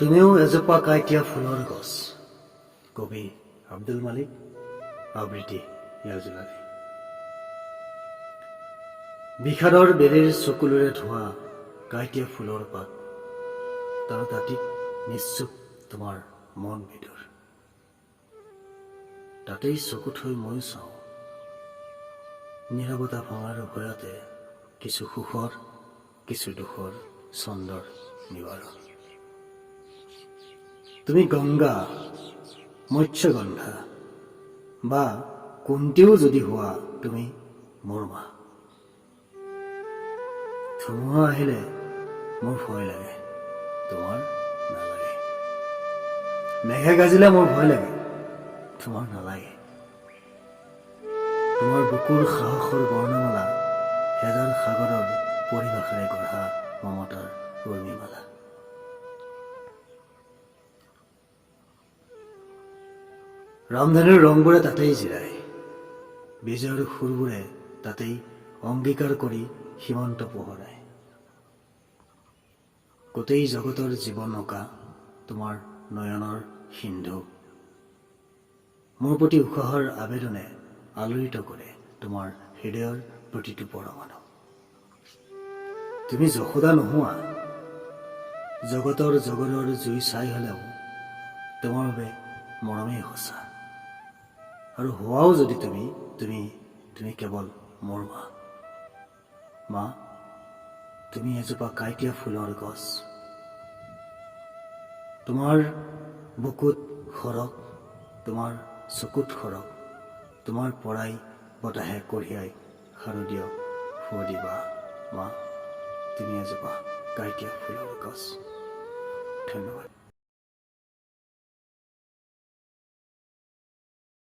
তুমিও এজোপা কাইটিয়া ফুলৰ গছ। কবি মালিক, আবৃত্তি iyajul। বিষাদৰ বেলিৰ চকুলোৰে ধোৱা কাইটিয়া ফুলৰ পাত, তাৰ দাঁতিত নিশ্চুপ তোমাৰ মন বিদুৰ। তাতেই চকু থৈ ময়ো চাওঁ, নীৰৱতা ভঙাৰ ভয়তে কিছু সুখৰ, কিছু দুখৰ ছন্দৰ নিবাৰণ। তুমি গংগা, মৎস্যগন্ধা বা কুন্তীও যদি হোৱা তুমি মোৰ মা। ধুমুহা আহিলে মোৰ ভয় লাগে, তোমাৰ নালাগে। মেঘে গাজিলে মোৰ ভয় লাগে, তোমাৰ নালাগে। তোমাৰ বুকুৰ সাহসৰ বৰ্ণমালা হেজাৰ সাগৰৰ পৰিভাষাৰে গঢ়া মমতাৰ উৰ্মিমালা। ৰামধেনুৰ ৰংবোৰে তাতেই জিৰাই, বিজয়ৰ সুৰবোৰে তাতেই অংগীকাৰ কৰি সীমন্ত পোহৰাই। গোটেই জগতৰ জীৱন অঁকা তোমাৰ নয়নৰ সিন্ধু, মোৰ প্ৰতি উশাহৰ আবেদনে আলোড়িত কৰে তোমাৰ হৃদয়ৰ প্ৰতিটো পৰমাণু। তুমি যশোদা নোহোৱা, জগতৰ জগৰৰ জুই চাই হলেও তোমাৰ বাবে মৰমেই সঁচা। আৰু হোৱাও যদি তুমি কেৱল মোৰ মা। মা, তুমি এজোপা কাইটিয়া ফুলৰ গছ। তোমাৰ বুকুত সৰক, তোমাৰ চকুত সৰক, তোমাৰ পৰাই বতাহে কঢ়িয়াই শাৰদীয় সুৰ দিবা। মা, তুমি এজোপা কাইটিয়া ফুলৰ গছ। ধন্যবাদ।